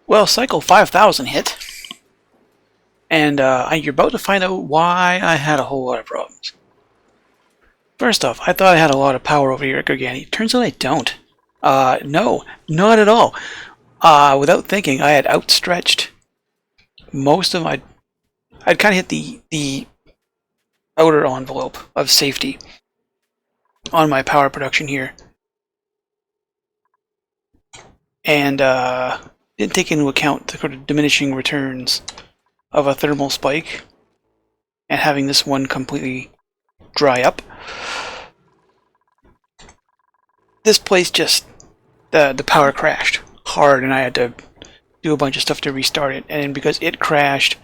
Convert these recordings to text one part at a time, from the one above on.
Well, cycle 5000 hit, and you're about to find out why I had a whole lot of problems. First off, I thought I had a lot of power over here at Gargani. Turns out I don't. No, not at all. Without thinking, I had outstretched most of my... I'd kind of hit the outer envelope of safety on my power production here. And didn't take into account the sort of diminishing returns of a thermal spike and having this one completely dry up. This place just, the power crashed hard, and I had to do a bunch of stuff to restart it. And because it crashed,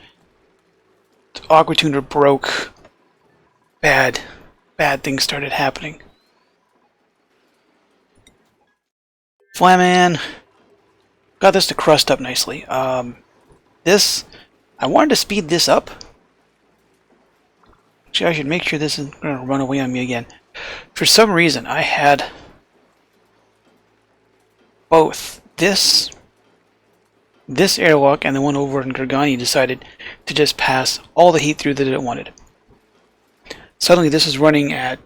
the Aqua Tuner broke. Bad things started happening. Flaman got this to crust up nicely. I wanted to speed this up. Actually, I should make sure this isn't going to run away on me again. For some reason, I had both this airlock and the one over in Gargani decided to just pass all the heat through that it wanted. Suddenly, this is running at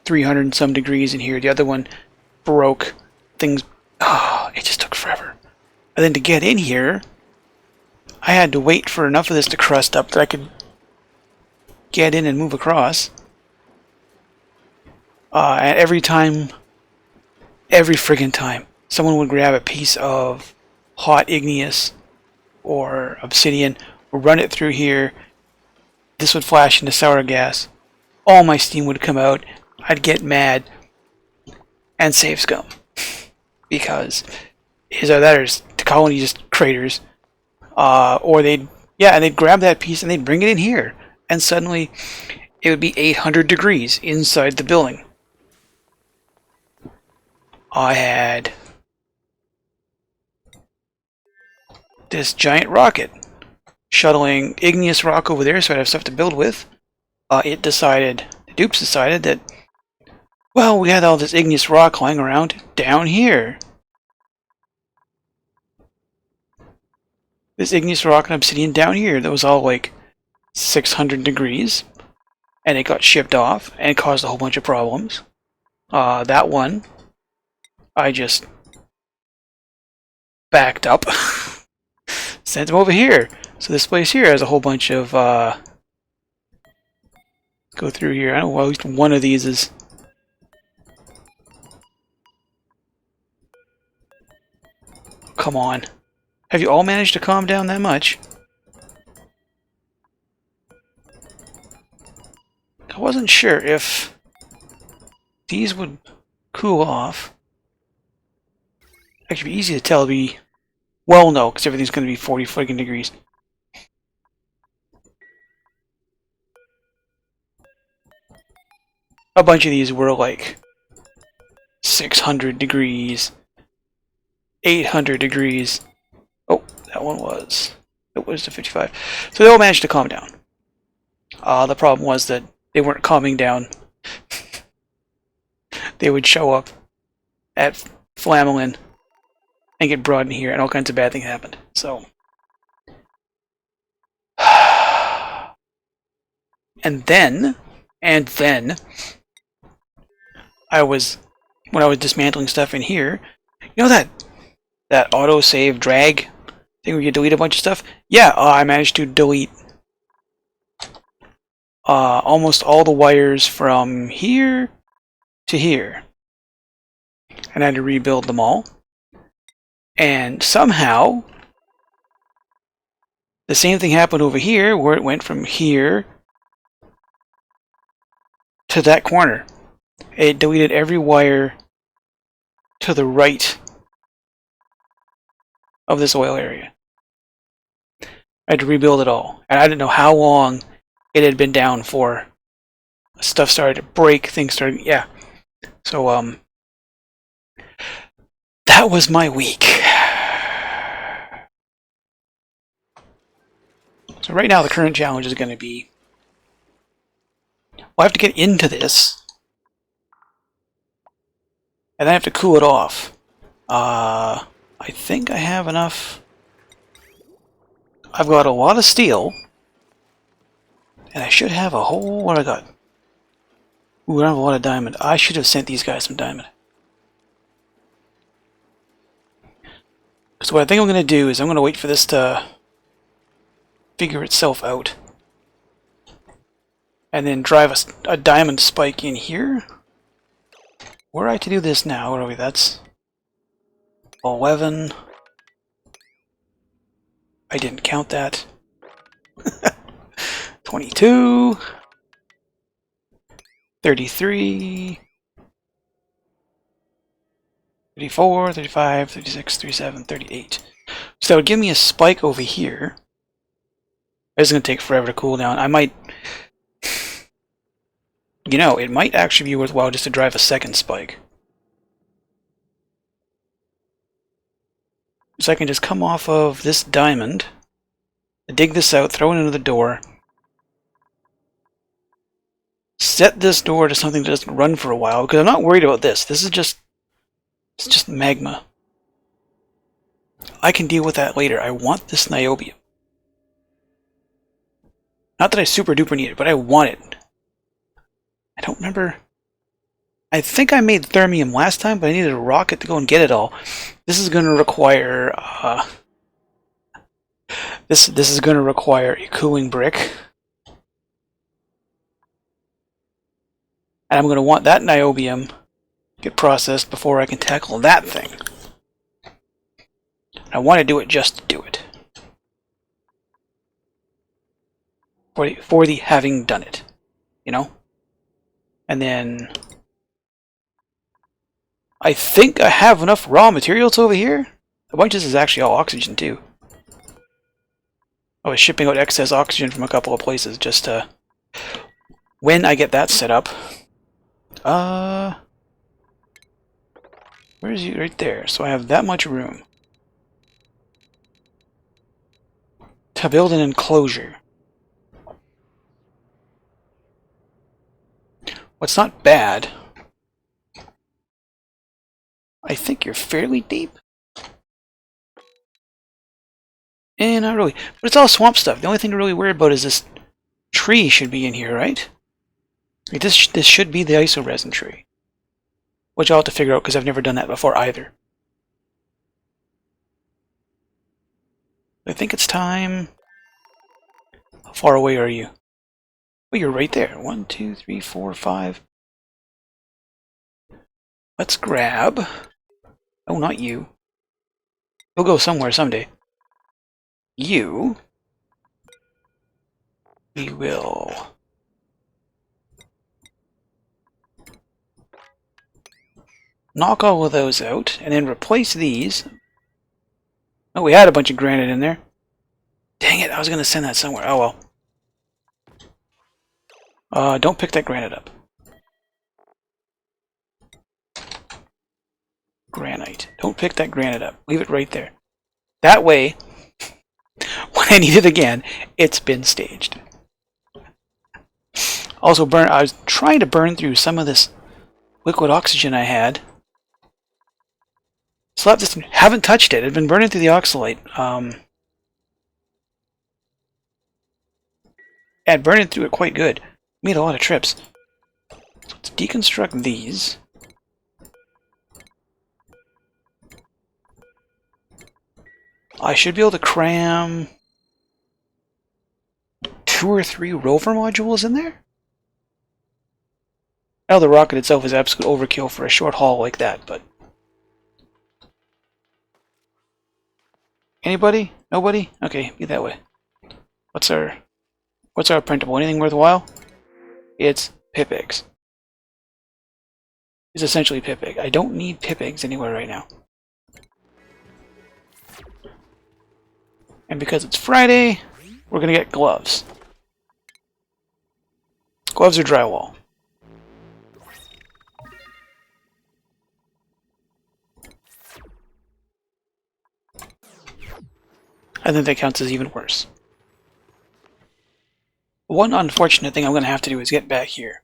300 and some degrees in here. The other one broke. Things... it just took forever. And then to get in here, I had to wait for enough of this to crust up that I could get in and move across. And every friggin' time, someone would grab a piece of hot igneous or obsidian, run it through here, this would flash into sour gas, all my steam would come out, I'd get mad, and save scum. Because either that or the colony just craters, or they'd grab that piece and they'd bring it in here, and suddenly it would be 800 degrees inside the building. I had this giant rocket shuttling igneous rock over there, so I'd have stuff to build with. The dupes decided that, well, we had all this igneous rock lying around down here. This igneous rock and obsidian down here that was all like 600 degrees, and it got shipped off and caused a whole bunch of problems. That one, I just backed up, sent them over here. So this place here has a whole bunch of, go through here. I don't know, at least one of these is... Come on. Have you all managed to calm down that much? I wasn't sure if these would cool off. Actually, be easy to tell. Well, no, because everything's going to be 40 friggin' degrees. A bunch of these were like 600 degrees, 800 degrees. Oh, that one was... It was the 55. So they all managed to calm down. The problem was that they weren't calming down. They would show up at Flamelin and get brought in here, and all kinds of bad things happened. So... And then... when I was dismantling stuff in here, you know that autosave drag thing where you delete a bunch of stuff? Yeah, I managed to delete almost all the wires from here to here. And I had to rebuild them all. And somehow, the same thing happened over here, where it went from here to that corner. It deleted every wire to the right of this oil area. I had to rebuild it all. And I didn't know how long it had been down for. Stuff started to break, things started... Yeah. So, that was my week. So right now the current challenge is going to be... Well, I have to get into this. And then I have to cool it off. I think I have enough I've got a lot of steel, and I should have a whole... What I got? Ooh, I don't have a lot of diamond. I should have sent these guys some diamond. So what I think I'm going to do is I'm going to wait for this to figure itself out. And then drive a diamond spike in here. Were I to do this now, what are we? That's 11. I didn't count that. 22. 33. 34, 35, 36, 37, 38. So that would give me a spike over here. It's going to take forever to cool down. I might... You know, it might actually be worthwhile just to drive a second spike. So I can just come off of this diamond, dig this out, throw it into the door, set this door to something that doesn't run for a while, because I'm not worried about this. This is just... It's just magma. I can deal with that later. I want this niobium. Not that I super duper need it, but I want it. I don't remember. I think I made thermium last time, but I needed a rocket to go and get it all. This is going to require this is going to require a cooling brick. And I'm going to want that niobium get processed before I can tackle that thing. I want to do it just to do it. For the having done it. You know? And then... I think I have enough raw materials over here. A bunch of this is actually all oxygen too. I was shipping out excess oxygen from a couple of places just to... When I get that set up... Where is you? Right there. So I have that much room to build an enclosure. What's not bad... I think you're fairly deep. Not really. But it's all swamp stuff. The only thing to really worry about is this tree should be in here, right? Like this should be the isoresin tree. Which I'll have to figure out because I've never done that before either. I think it's time... How far away are you? Oh, you're right there. 1, 2, 3, 4, 5. Let's grab... Oh, not you. You'll go somewhere someday. You... We will... knock all of those out, and then replace these. Oh, we had a bunch of granite in there. Dang it, I was going to send that somewhere. Oh well. Don't pick that granite up. Granite. Don't pick that granite up. Leave it right there. That way, when I need it again, it's been staged. Also, I was trying to burn through some of this liquid oxygen I had. Slept this, haven't touched it. I've been burning through the oxalate. And burning through it quite good. Made a lot of trips. So let's deconstruct these. I should be able to cram 2 or 3 rover modules in there. Now the rocket itself is absolute overkill for a short haul like that, but... Anybody? Nobody? Okay, be that way. What's our printable? Anything worthwhile? It's pip eggs. It's essentially pip egg. I don't need pip eggs anywhere right now. And because it's Friday, we're gonna get gloves. Gloves or drywall. I think that counts as even worse. One unfortunate thing I'm going to have to do is get back here.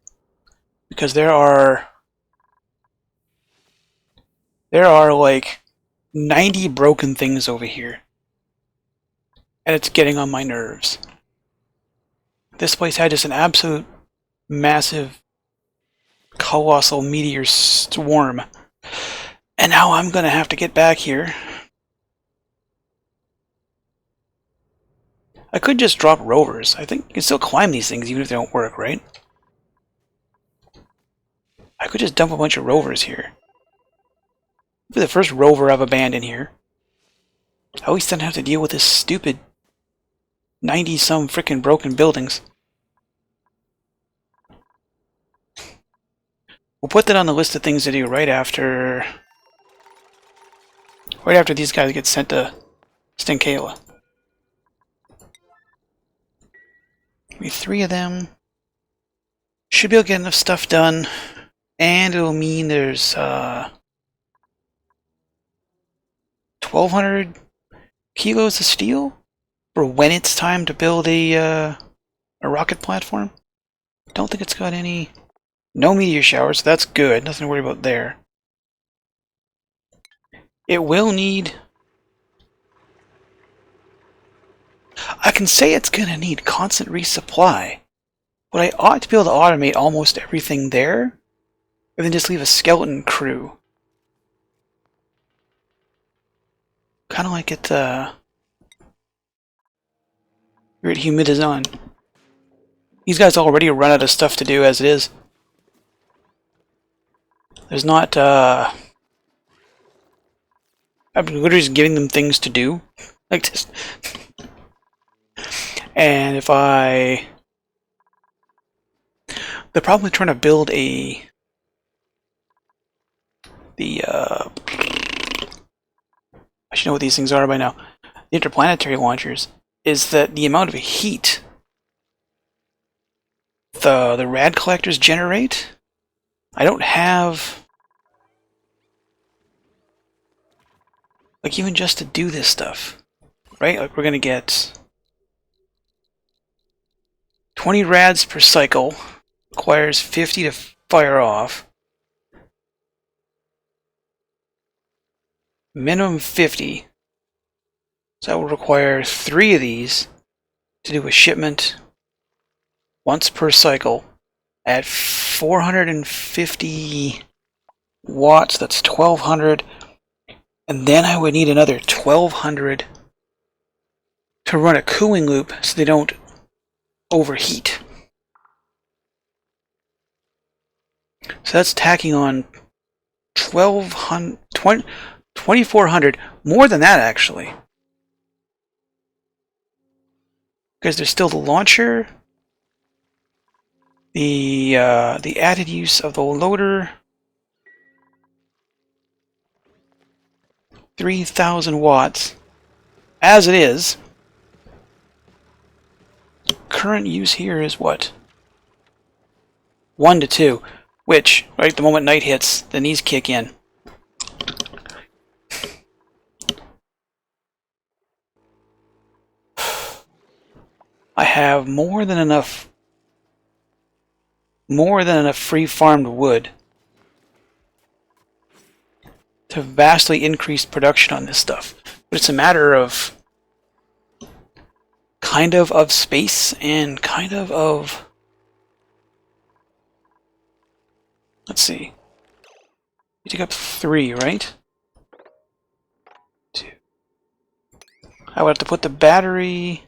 Because there are like 90 broken things over here. and it's getting on my nerves. This place had just an absolute massive, colossal meteor swarm. And now I'm going to have to get back here. I could just drop rovers. I think you can still climb these things even if they don't work, right? I could just dump a bunch of rovers here. Be the first rover I've abandoned here. At least I don't have to deal with this stupid 90-some frickin' broken buildings. We'll put that on the list of things to do right after these guys get sent to Stinkala. Maybe 3 of them. Should be able to get enough stuff done. And it'll mean there's 1,200 kilos of steel for when it's time to build a rocket platform. Don't think it's got any... No meteor showers, so that's good. Nothing to worry about there. It will need... I can say it's going to need constant resupply, but I ought to be able to automate almost everything there, and then just leave a skeleton crew. Kind of like it, here at Humidizon. These guys already run out of stuff to do as it is. There's not, I'm literally just giving them things to do. Like this. And if the problem with trying to build I should know what these things are by now. The interplanetary launchers is that the amount of heat the rad collectors generate, I don't have, like, even just to do this stuff, right? Like, we're gonna get 20 rads per cycle, requires 50 to fire off, minimum 50, so that will require 3 of these to do a shipment once per cycle at 450 watts. That's 1,200, and then I would need another 1,200 to run a cooling loop so they don't overheat. So that's tacking on 2,400, more than that actually, because there's still the launcher, the added use of the loader, 3,000 watts as it is. Current use here is what? 1 to 2, which, right, the moment night hits, then these kick in. I have more than enough free farmed wood to vastly increase production on this stuff. But it's a matter of kind of space and kind of let's see. You take up 3, right? 2. I would have to put the battery.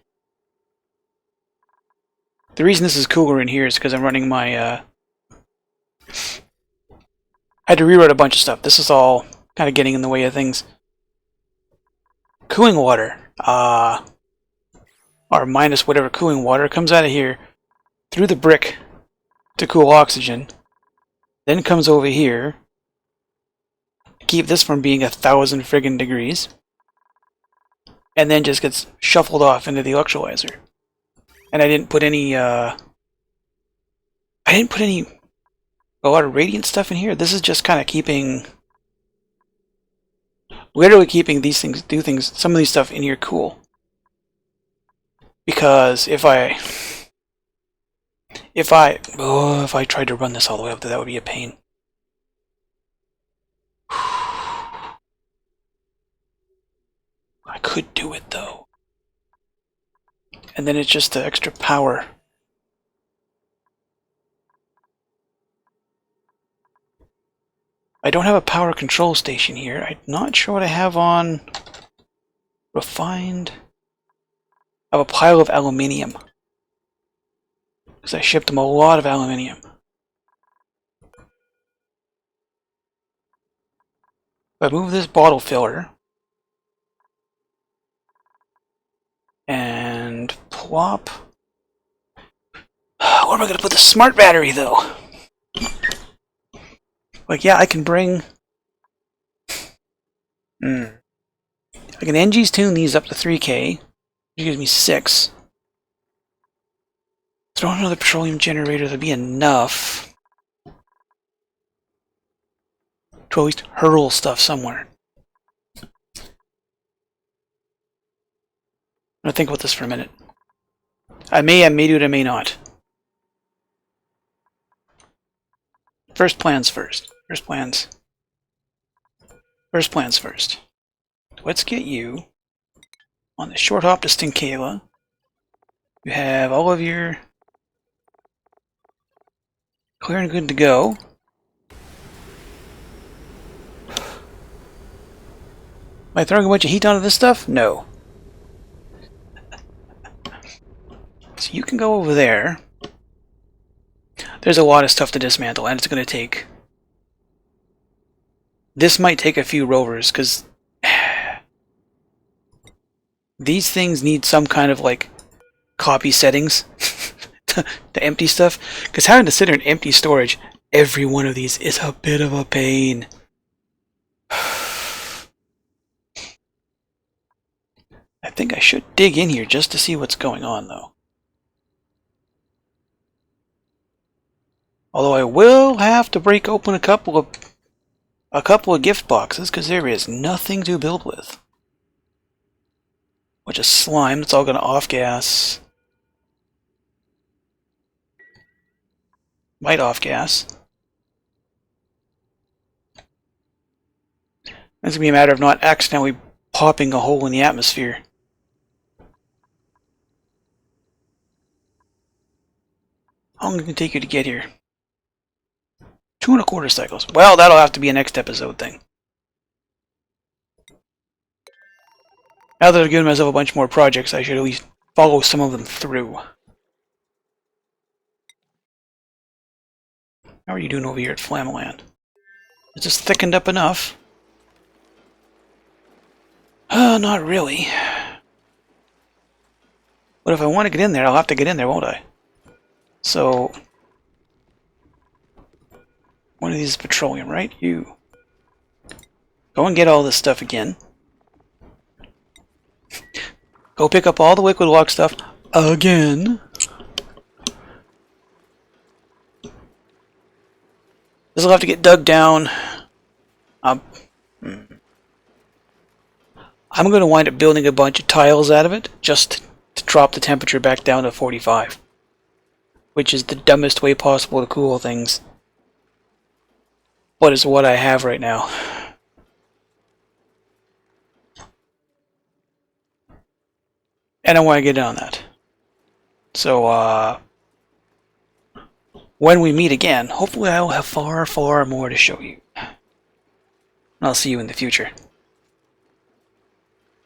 The reason this is cooler in here is because I'm running my I had to rewrite a bunch of stuff. This is all kind of getting in the way of things. Cooling water, or minus whatever cooling water comes out of here through the brick to cool oxygen, then comes over here to keep this from being 1,000 friggin' degrees, and then just gets shuffled off into the electrolyzer. And I didn't put any a lot of radiant stuff in here. This is just kind of literally keeping these things, some of these stuff in here cool. Because if I tried to run this all the way up there, that would be a pain. I could do it though. and then it's just the extra power. I don't have a power control station here. I'm not sure what I have on refined. I have a pile of aluminium, because I shipped them a lot of aluminium. If I move this bottle filler and plop. Where am I going to put the smart battery though? Like, yeah, I can bring. I can NG's tune these up to 3K, which gives me 6. Throw in another petroleum generator, that'd be enough to at least hurl stuff somewhere. I'm gonna think about this for a minute. I may do it, I may not. First plans first. First plans first. Let's get you on the short hop to Stinkayla. You have all of your clear and good to go. Am I throwing a bunch of heat onto this stuff? No. So you can go over there. There's a lot of stuff to dismantle, and it's going to take... This might take a few rovers, because... These things need some kind of, like, copy settings to empty stuff. Because having to sit in empty storage, every one of these is a bit of a pain. I think I should dig in here just to see what's going on, though. Although I will have to break open a couple of gift boxes, because there is nothing to build with. Which is slime that's all going to off-gas. Might off-gas. It's going to be a matter of not accidentally popping a hole in the atmosphere. How long is it going to take you to get here? 2.25 cycles. Well, that'll have to be a next episode thing. Now that I've given myself a bunch more projects, I should at least follow some of them through. How are you doing over here at Flamland? Is this thickened up enough? Not really. But if I want to get in there, I'll have to get in there, won't I? So... One of these is petroleum, right? You. Go and get all this stuff again. Go pick up all the liquid lock stuff again. This will have to get dug down. I'm going to wind up building a bunch of tiles out of it just to drop the temperature back down to 45. Which is the dumbest way possible to cool things. But it's what I have right now. And I want to get in on that. So, when we meet again, hopefully I will have far, far more to show you. And I'll see you in the future.